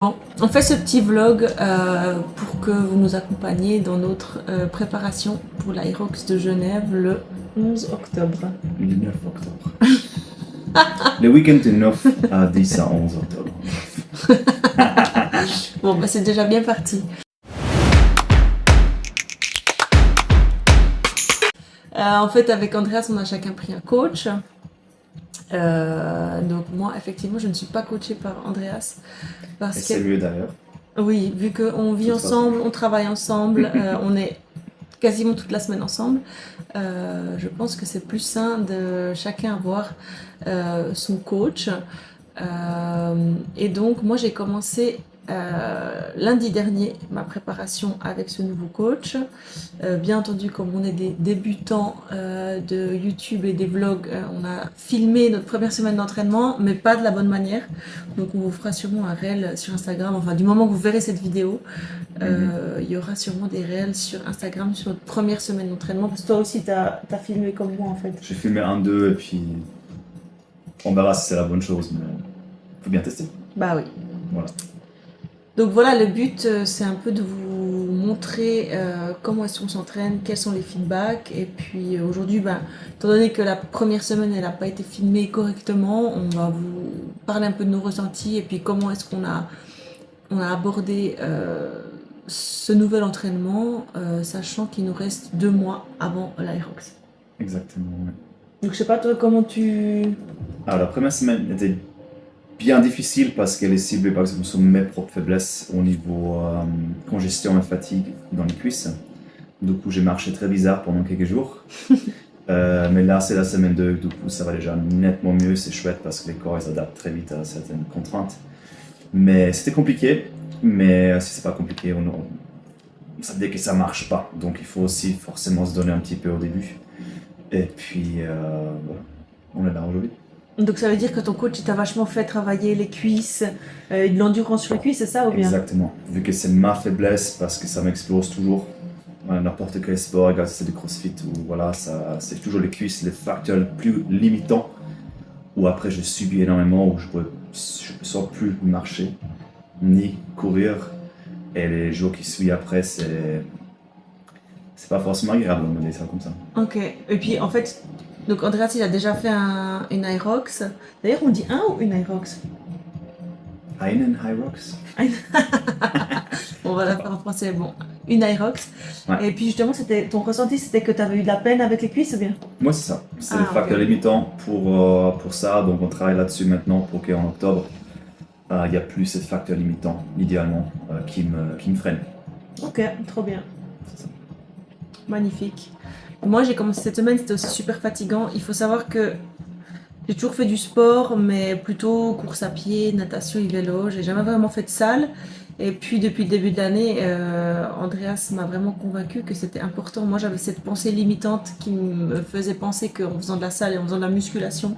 Bon, on fait ce petit vlog pour que vous nous accompagniez dans notre préparation pour l'Aerox de Genève le 11 octobre. Le 9 octobre. Le week-end du 9 à 10 à 11 octobre. Bon, bah c'est déjà bien parti. En fait, avec Andreas, on a chacun pris un coach. Donc moi, effectivement, je ne suis pas coachée par Andreas. Et c'est mieux d'ailleurs. Oui, vu qu'on vit ensemble, on travaille ensemble, on est quasiment toute la semaine ensemble. Je pense que c'est plus sain de chacun avoir son coach. Et donc, moi, j'ai commencé lundi dernier ma préparation avec ce nouveau coach. Bien entendu, comme on est des débutants de YouTube et des vlogs, on a filmé notre première semaine d'entraînement, mais pas de la bonne manière. Donc, on vous fera sûrement un réel sur Instagram. Enfin, du moment que vous verrez cette vidéo, il y aura sûrement des réels sur Instagram sur notre première semaine d'entraînement. Parce que toi aussi, tu as filmé comme moi, en fait. J'ai filmé 1-2 et puis on verra si c'est la bonne chose, mais faut bien tester. Bah oui. Voilà. Donc voilà, le but, c'est un peu de vous montrer comment est-ce qu'on s'entraîne, quels sont les feedbacks. Et puis aujourd'hui, étant donné que la première semaine, elle n'a pas été filmée correctement, on va vous parler un peu de nos ressentis et puis comment est-ce qu'on a abordé ce nouvel entraînement, sachant qu'il nous reste 2 mois avant l'Aerox. Exactement, ouais. Donc je sais pas toi comment tu... Alors la première semaine était bien difficile parce qu'elle est ciblée par exemple sur mes propres faiblesses au niveau congestion et fatigue dans les cuisses. Du coup j'ai marché très bizarre pendant quelques jours. Mais là c'est la semaine 2, du coup ça va déjà nettement mieux, c'est chouette parce que les corps ils s'adaptent très vite à certaines contraintes. Mais c'était compliqué, mais si c'est pas compliqué, ça veut dire que ça marche pas. Donc il faut aussi forcément se donner un petit peu au début. Et puis voilà, on est là aujourd'hui. Donc ça veut dire que ton coach t'a vachement fait travailler les cuisses, de l'endurance sur les cuisses, c'est ça ou bien? Exactement, vu que c'est ma faiblesse parce que ça m'explose toujours. N'importe quel sport, regarde si c'est du crossfit ou voilà, c'est toujours les cuisses, les facteurs les plus limitants où après je subis énormément, où je peux sans plus marcher ni courir. Et les jours qui suivent après, c'est pas forcément agréable, on va dire ça comme ça. Ok, et puis en fait, donc Andreas il a déjà fait une Irox. D'ailleurs, on dit un ou une Irox? Einen Hyrox. On va la faire en français, bon, une Irox. Ouais. Et puis justement, ton ressenti, c'était que tu avais eu de la peine avec les cuisses ou bien? Moi, c'est ça. C'est Ah, le facteur ok. limitant pour ça. Donc, on travaille là-dessus maintenant pour qu'en octobre, il n'y a plus ces facteurs limitants, idéalement, qui me freinent. Ok, trop bien. C'est ça. Magnifique. Moi, j'ai commencé cette semaine, c'était aussi super fatigant. Il faut savoir que j'ai toujours fait du sport, mais plutôt course à pied, natation et vélo. J'ai jamais vraiment fait de salle. Et puis, depuis le début de l'année, Andreas m'a vraiment convaincu que c'était important. Moi, j'avais cette pensée limitante qui me faisait penser qu'en faisant de la salle et en faisant de la musculation,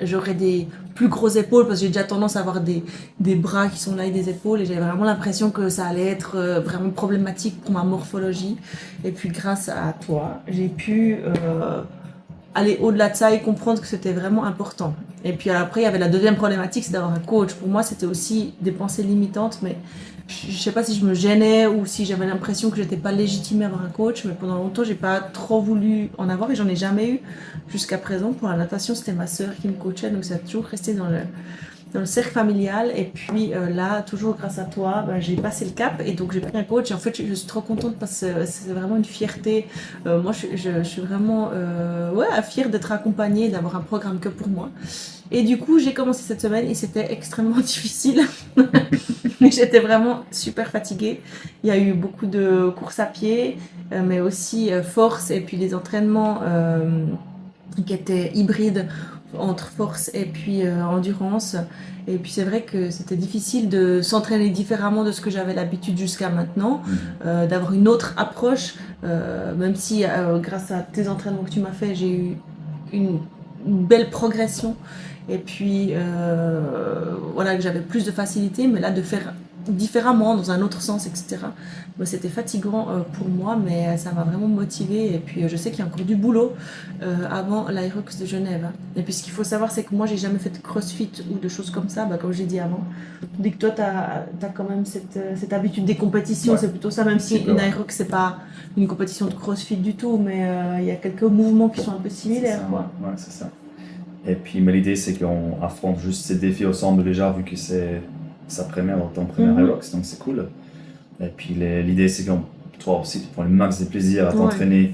j'aurais des plus grosses épaules parce que j'ai déjà tendance à avoir des bras qui sont là et des épaules. Et j'avais vraiment l'impression que ça allait être vraiment problématique pour ma morphologie. Et puis, grâce à toi, j'ai pu aller au-delà de ça et comprendre que c'était vraiment important. Et puis après, il y avait la deuxième problématique, c'est d'avoir un coach. Pour moi, c'était aussi des pensées limitantes, mais je sais pas si je me gênais ou si j'avais l'impression que j'étais pas légitimée à avoir un coach, mais pendant longtemps, j'ai pas trop voulu en avoir et j'en ai jamais eu jusqu'à présent. Pour la natation, c'était ma sœur qui me coachait, donc ça a toujours resté dans le cercle familial. Et puis là, toujours grâce à toi, j'ai passé le cap et donc j'ai pris un coach. Et en fait, je suis trop contente parce que c'est vraiment une fierté. Moi, je suis vraiment fière d'être accompagnée, d'avoir un programme que pour moi. Et du coup, j'ai commencé cette semaine et c'était extrêmement difficile. J'étais vraiment super fatiguée. Il y a eu beaucoup de courses à pied, mais aussi force et puis des entraînements qui étaient hybrides entre force et puis endurance. Et puis c'est vrai que c'était difficile de s'entraîner différemment de ce que j'avais l'habitude jusqu'à maintenant, d'avoir une autre approche, même si grâce à tes entraînements que tu m'as fait, j'ai eu une belle progression. Et puis voilà, que j'avais plus de facilité, mais là de faire différemment, dans un autre sens, etc. Bon, c'était fatigant pour moi, mais ça m'a vraiment motivée. Et puis, je sais qu'il y a encore du boulot avant l'Aerox de Genève. Hein. Et puis, ce qu'il faut savoir, c'est que moi, j'ai jamais fait de crossfit ou de choses comme ça, bah, comme j'ai dit avant. Dès que toi, tu as quand même cette habitude des compétitions, Ouais. c'est plutôt ça, même si Super, une ouais. Aerox, c'est pas une compétition de crossfit du tout, mais il y a quelques mouvements qui sont un peu C'est similaires. ça, Quoi. ouais, c'est ça. Et puis, mais l'idée, c'est qu'on affronte juste ces défis ensemble déjà, vu que c'est ton premier Mhm. Aerox, donc c'est cool. Et puis, l'idée, c'est qu'on, toi aussi, tu prends le max de plaisir à Ouais. t'entraîner,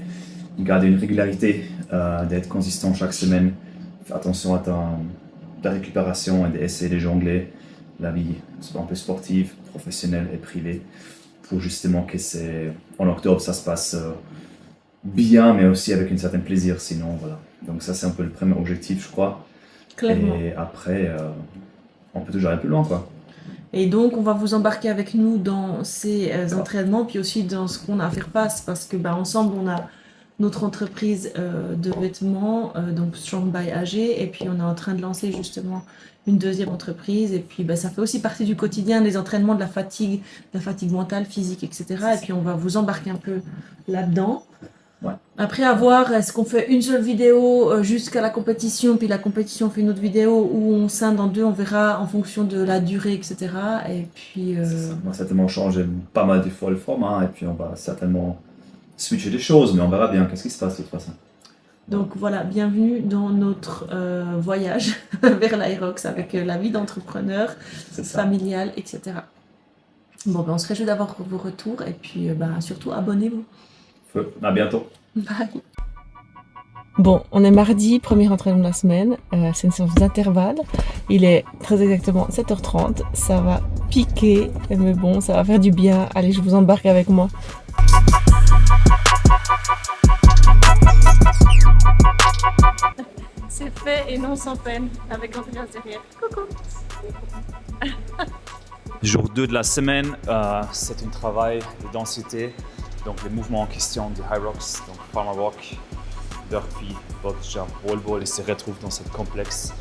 garder une régularité, d'être consistant chaque semaine, faire attention à ta récupération et d'essayer de jongler la vie un peu sportive, professionnelle et privée, pour justement que en octobre, ça se passe bien, mais aussi avec un certain plaisir, sinon, voilà. Donc ça, c'est un peu le premier objectif, je crois. Clairement. Et après, on peut toujours aller plus loin, quoi. Et donc, on va vous embarquer avec nous dans ces D'accord. entraînements, puis aussi dans ce qu'on a à faire face, parce que bah, ensemble, on a notre entreprise de vêtements, donc Strong by AG, et puis on est en train de lancer justement une deuxième entreprise, et puis bah, ça fait aussi partie du quotidien, des entraînements, de la fatigue mentale, physique, etc. Et puis on va vous embarquer un peu là-dedans. Ouais. Après, à voir, est-ce qu'on fait une seule vidéo jusqu'à la compétition, puis la compétition on fait une autre vidéo, ou on scinde en deux, on verra en fonction de la durée, etc. Et puis... C'est ça. On va certainement changer pas mal de fois le format, et puis on va certainement switcher des choses, mais on verra bien qu'est-ce qui se passe de toute façon. Donc voilà, bienvenue dans notre voyage vers l'Aerox avec la vie d'entrepreneur, C'est ça. familiale, etc. Bon, ben, on se réjouit d'avoir vos retours et puis surtout abonnez-vous. Feu. À bientôt. Bye. Bon, on est mardi, premier entraînement de la semaine. C'est une séance d'intervalle. Il est très exactement 7h30. Ça va piquer, mais bon, ça va faire du bien. Allez, je vous embarque avec moi. C'est fait et non sans peine, avec Andreas derrière. Coucou. Jour 2 de la semaine, c'est un travail de densité. Donc les mouvements en question du Hyrox, donc Farmer Walk, Burpee, Box Jump, Wall Ball, ils se retrouvent dans cette complexe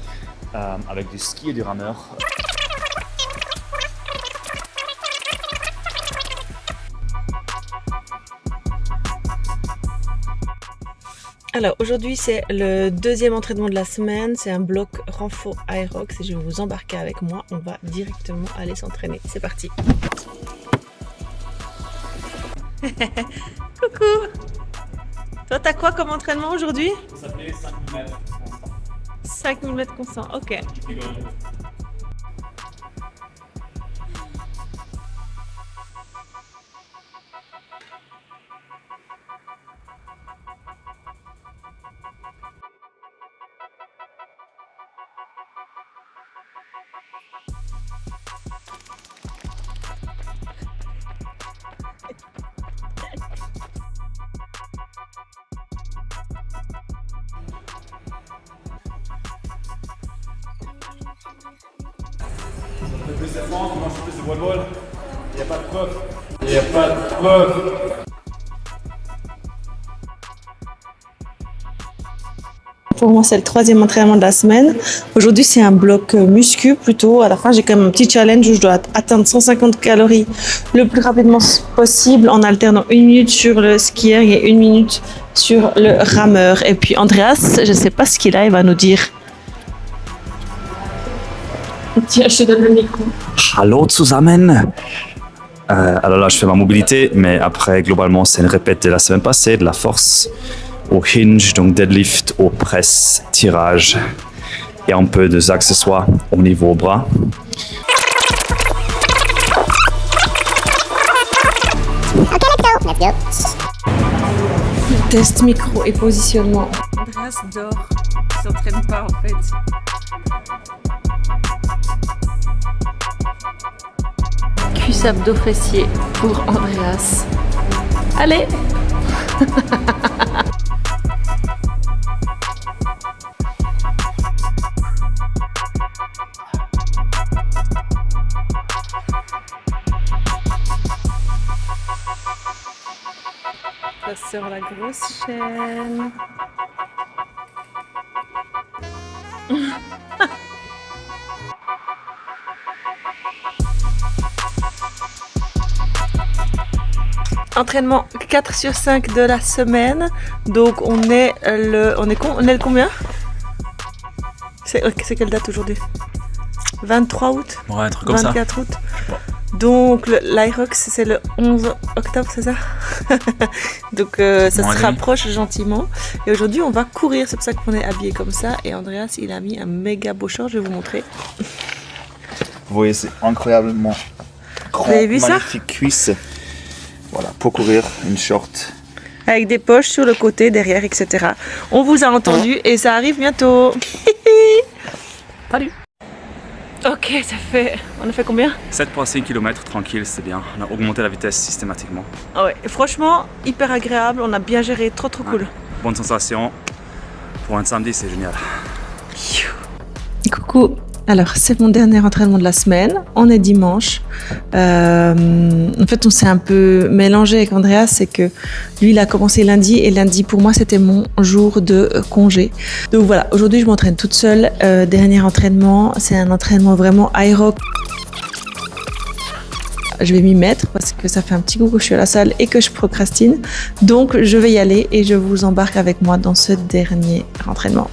avec du ski et du rameur. Alors aujourd'hui c'est le deuxième entraînement de la semaine, c'est un bloc renfort Aerox et je vais vous embarquer avec moi, on va directement aller s'entraîner, c'est parti. Coucou. Toi t'as quoi comme entraînement aujourd'hui? Ça s'appelait 5000 mètres. 5000 mètres constants, ok. Plus de France, on mange plus de Wall Ball. Il n'y a pas de preuve. Il n'y a pas de preuve. Pour moi, c'est le troisième entraînement de la semaine. Aujourd'hui, c'est un bloc muscu plutôt. À la fin, j'ai quand même un petit challenge où je dois atteindre 150 calories le plus rapidement possible en alternant 1 minute sur le skieur et 1 minute sur le rameur. Et puis Andreas, je ne sais pas ce qu'il a, il va nous dire. Tiens, je te donne le micro. Hallo zusammen. Alors là, je fais ma mobilité, mais après, globalement, c'est une répète de la semaine passée, de la force au hinge, donc deadlift, au press, tirage et un peu des accessoires au niveau bras. Let's go. Test micro et positionnement. Andreas dort, il s'entraîne pas en fait. Cuisse abdos fessiers pour Andreas. Allez. Ça sur la grosse chaîne. entraînement 4 sur 5 de la semaine. Donc on est le combien? C'est quelle date aujourd'hui? 23 août? Ouais, un truc comme ça. 24 août. Donc l'Irox c'est le 11 octobre, c'est ça? Donc ça se rapproche gentiment. Et aujourd'hui on va courir, c'est pour ça qu'on est habillé comme ça. Et Andreas il a mis un méga beau short, je vais vous montrer. Vous voyez, c'est incroyablement grand, Vous avez vu ça? magnifique cuisse. Voilà, pour courir, une short. Avec des poches sur le côté, derrière, etc. On vous a entendu et ça arrive bientôt. Salut. Ok, on a fait combien? 7,5 km tranquille, c'est bien. On a augmenté la vitesse systématiquement. Ah ouais, franchement, hyper agréable, on a bien géré, trop cool. Bonne sensation. Pour un samedi, c'est génial. Coucou. Alors, c'est mon dernier entraînement de la semaine. On est dimanche. En fait, on s'est un peu mélangé avec Andreas. C'est que lui, il a commencé lundi. Et lundi, pour moi, c'était mon jour de congé. Donc voilà, aujourd'hui, je m'entraîne toute seule. Dernier entraînement, c'est un entraînement vraiment aérob. Je vais m'y mettre parce que ça fait un petit coup que je suis à la salle et que je procrastine. Donc, je vais y aller et je vous embarque avec moi dans ce dernier entraînement.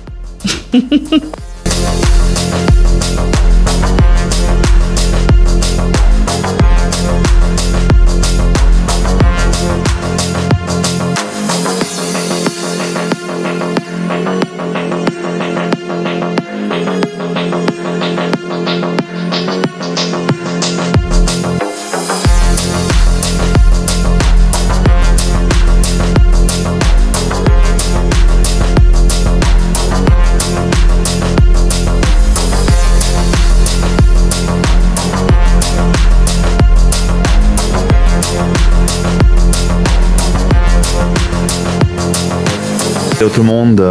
Hello tout le monde,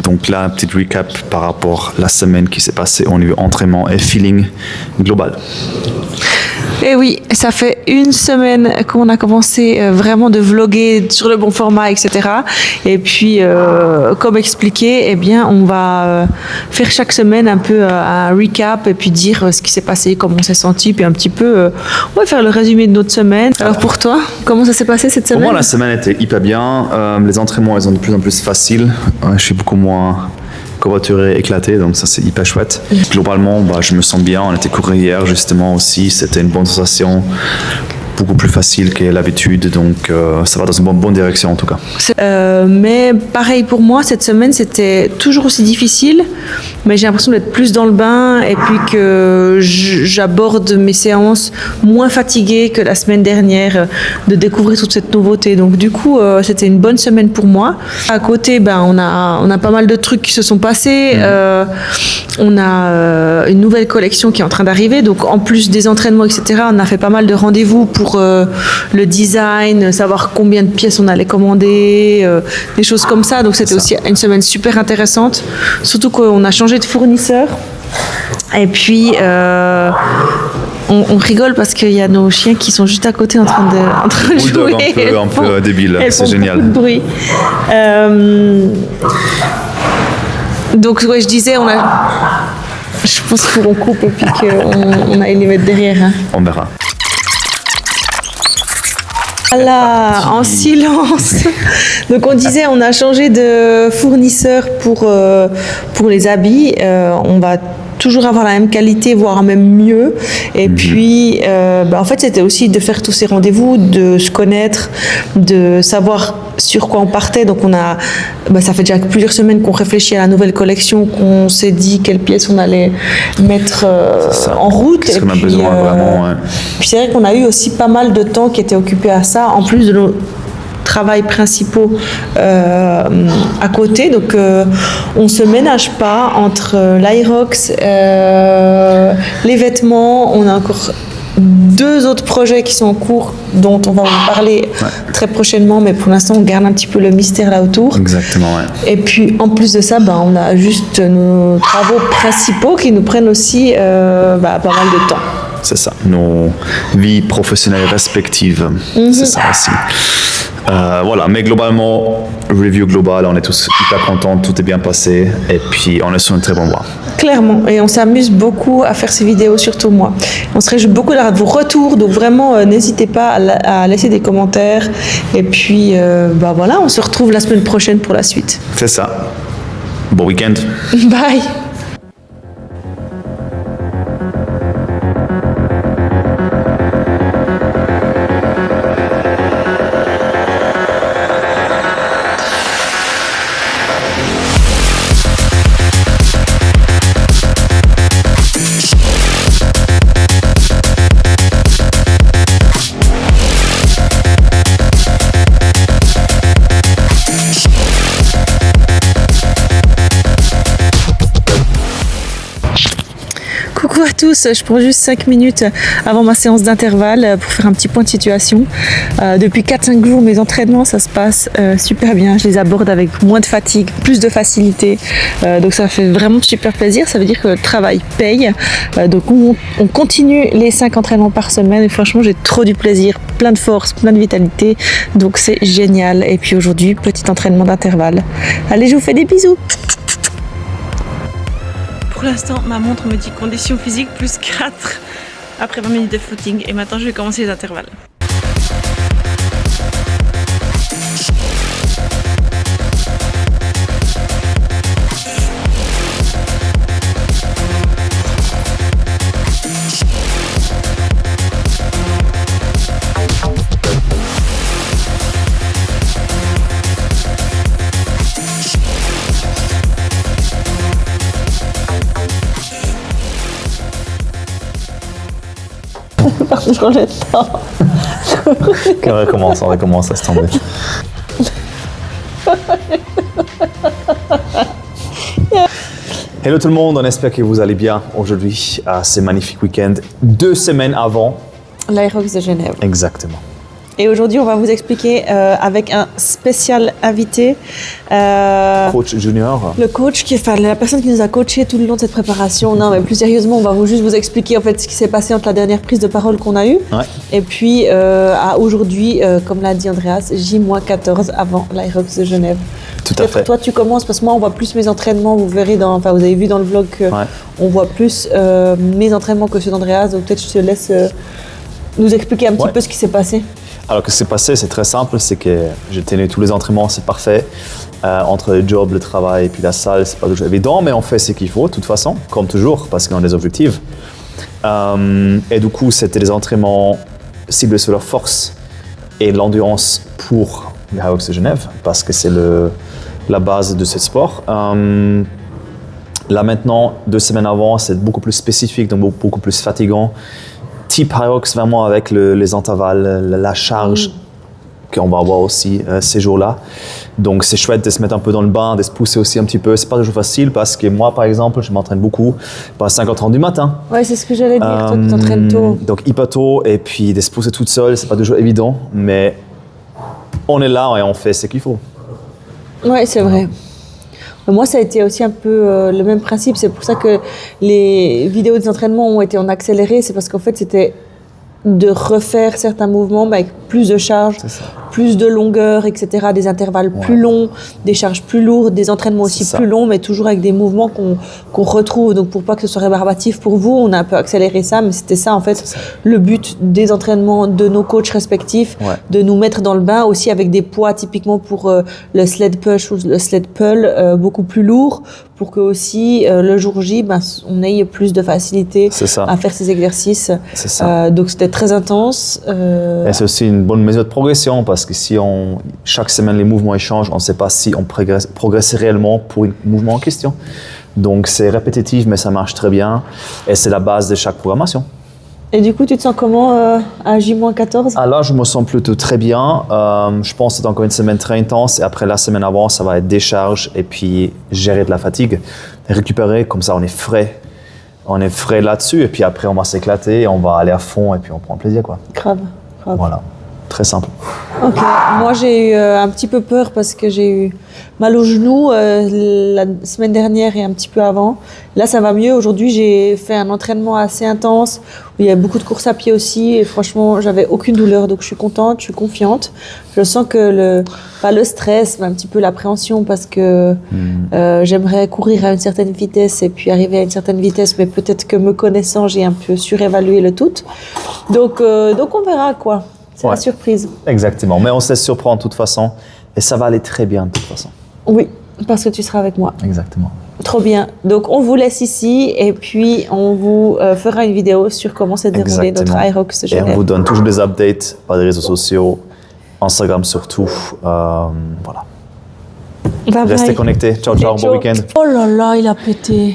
donc là un petit recap par rapport à la semaine qui s'est passée au niveau entraînement et feeling global. Et oui, ça fait une semaine qu'on a commencé vraiment de vlogger sur le bon format, etc. Et puis, comme expliqué, eh bien, on va faire chaque semaine un peu un recap et puis dire ce qui s'est passé, comment on s'est senti, puis un petit peu, on va faire le résumé de notre semaine. Alors pour toi, comment ça s'est passé cette semaine? Pour moi, la semaine était hyper bien. Les entraînements, ils sont de plus en plus faciles. Je suis beaucoup moins covoituré, éclaté, donc ça c'est hyper chouette. Globalement, je me sens bien. On était courir hier justement aussi, c'était une bonne sensation, beaucoup plus facile que l'habitude, donc ça va dans une bonne direction en tout cas. Mais pareil pour moi, cette semaine c'était toujours aussi difficile, mais j'ai l'impression d'être plus dans le bain et puis que j'aborde mes séances moins fatiguée que la semaine dernière, de découvrir toute cette nouveauté. Donc du coup, c'était une bonne semaine pour moi. À côté, on a pas mal de trucs qui se sont passés. On a une nouvelle collection qui est en train d'arriver. Donc en plus des entraînements, etc., on a fait pas mal de rendez-vous pour le design, savoir combien de pièces on allait commander, des choses comme ça. Donc c'était aussi une semaine super intéressante. Surtout qu'on a changé de fournisseur. Et puis on rigole parce qu'il y a nos chiens qui sont juste à côté en train de jouer. Un peu débile, c'est génial. Beaucoup de bruit. Donc ouais, je disais, je pense qu'on coupe et puis qu'on aille les mettre derrière. Hein. On verra. Voilà, en silence. Donc on disait, on a changé de fournisseur pour les habits. On va toujours avoir la même qualité, voire même mieux. Et puis, en fait, c'était aussi de faire tous ces rendez-vous, de se connaître, de savoir sur quoi on partait. Donc ça fait déjà plusieurs semaines qu'on réfléchit à la nouvelle collection, qu'on s'est dit quelles pièces on allait mettre en route. Qu'est-ce qu'on a besoin vraiment, ouais. Puis c'est vrai qu'on a eu aussi pas mal de temps qui était occupé à ça, en plus de nos travails principaux à côté. Donc on se ménage pas entre l'Irox, les vêtements. On a encore 2 autres projets qui sont en cours dont on va vous parler très prochainement, mais pour l'instant on garde un petit peu le mystère là autour. Exactement, ouais. Et puis en plus de ça, on a juste nos travaux principaux qui nous prennent aussi pas mal de temps. c'est ça. Nos vies professionnelles respectives, c'est ça aussi. Voilà, mais globalement, review global, on est tous hyper contents, tout est bien passé et puis on est sur une très bonne voie. Clairement, et on s'amuse beaucoup à faire ces vidéos, surtout moi. On se réjouit beaucoup de vos retours, donc vraiment n'hésitez pas à laisser des commentaires. Et puis voilà, on se retrouve la semaine prochaine pour la suite. C'est ça. Bon week-end. Bye. Coucou à tous, je prends juste 5 minutes avant ma séance d'intervalle pour faire un petit point de situation. Depuis 4-5 jours, mes entraînements, ça se passe super bien. Je les aborde avec moins de fatigue, plus de facilité. Donc ça fait vraiment super plaisir. Ça veut dire que le travail paye. Donc on continue les 5 entraînements par semaine et franchement, j'ai trop du plaisir, plein de force, plein de vitalité. Donc c'est génial. Et puis aujourd'hui, petit entraînement d'intervalle. Allez, je vous fais des bisous. Pour l'instant, ma montre me dit condition physique plus 4 après 20 minutes de footing. Et maintenant, je vais commencer les intervalles. Toujours le temps. On recommence à se tomber. Hello tout le monde, on espère que vous allez bien aujourd'hui à ce magnifique week-end, 2 semaines avant l'Aerox de Genève. Exactement. Et aujourd'hui, on va vous expliquer avec un spécial invité. Coach junior. Le coach, la personne qui nous a coaché tout le long de cette préparation. Non, mais plus sérieusement, on va juste vous expliquer en fait ce qui s'est passé entre la dernière prise de parole qu'on a eue. Ouais. Et puis à aujourd'hui, comme l'a dit Andreas, J-14 avant l'Aerox de Genève. Tout à fait. Toi, tu commences parce que moi, on voit plus mes entraînements. Vous verrez vous avez vu dans le vlog qu'on voit plus mes entraînements que ceux d'Andreas. Donc peut-être je te laisse nous expliquer un petit peu ce qui s'est passé. Alors, ce qui s'est passé, c'est très simple, c'est que j'ai tenu tous les entraînements, c'est parfait. Entre le job, le travail et puis la salle, c'est pas toujours évident, mais on fait ce qu'il faut, de toute façon, comme toujours, parce qu'on a des objectifs. Et du coup, c'était des entraînements ciblés sur leur force et l'endurance pour les Aerox de Genève, parce que c'est la base de ce sport. Là maintenant, 2 semaines avant, c'est beaucoup plus spécifique, donc beaucoup plus fatigant. Type Aerox vraiment avec les intervalles, la charge qu'on va avoir aussi ces jours-là. Donc c'est chouette de se mettre un peu dans le bain, de se pousser aussi un petit peu. C'est pas toujours facile parce que moi par exemple, je m'entraîne beaucoup à 5h30 du matin. Ouais, c'est ce que j'allais dire, toi tu t'entraînes tôt. Donc hyper tôt et puis de se pousser toute seule, c'est pas toujours évident, mais on est là et on fait ce qu'il faut. Ouais, c'est vrai. Moi, ça a été aussi un peu le même principe. C'est pour ça que les vidéos des entraînements ont été en accéléré. C'est parce qu'en fait, c'était de refaire certains mouvements avec plus de charge, plus de longueur, etc. Des intervalles plus longs, des charges plus lourdes, des entraînements aussi plus longs, mais toujours avec des mouvements qu'on retrouve. Donc, pour pas que ce soit rébarbatif pour vous, on a un peu accéléré ça. Mais c'était ça, en fait, le but des entraînements de nos coachs respectifs, de nous mettre dans le bain aussi avec des poids typiquement pour le sled push ou le sled pull beaucoup plus lourd, pour que aussi le jour J, on ait plus de facilité à faire ces exercices. Donc c'était très intense. Et c'est aussi une bonne mesure de progression parce que si chaque semaine les mouvements changent, on ne sait pas si on progresse réellement pour le mouvement en question. Donc c'est répétitif mais ça marche très bien et c'est la base de chaque programmation. Et du coup, tu te sens comment à J-14 ? Ah là, je me sens plutôt très bien. Je pense que c'est encore une semaine très intense. Et après, la semaine avant, ça va être décharge et puis gérer de la fatigue. Récupérer, comme ça, on est frais. On est frais là-dessus. Et puis après, on va s'éclater, on va aller à fond et puis on prend plaisir, quoi. Grave. Voilà. très simple. Ok, moi j'ai eu un petit peu peur parce que j'ai eu mal au genou la semaine dernière et un petit peu avant. Là ça va mieux. Aujourd'hui j'ai fait un entraînement assez intense où il y a beaucoup de courses à pied aussi et franchement j'avais aucune douleur donc je suis contente, je suis confiante. Je sens que pas le stress mais un petit peu l'appréhension parce que j'aimerais courir à une certaine vitesse et puis arriver à une certaine vitesse mais peut-être que me connaissant j'ai un peu surévalué le tout. Donc on verra quoi. C'est la surprise. Exactement, mais on se laisse surprendre de toute façon et ça va aller très bien de toute façon. Oui, parce que tu seras avec moi. Exactement. Trop bien. Donc on vous laisse ici et puis on vous fera une vidéo sur comment s'est déroulé notre Aerox de Genève. Et on vous donne toujours des updates par les réseaux sociaux, Instagram surtout. Voilà. Bye bye. Restez connectés. Ciao, ciao, bon week-end. Oh là là, il a pété.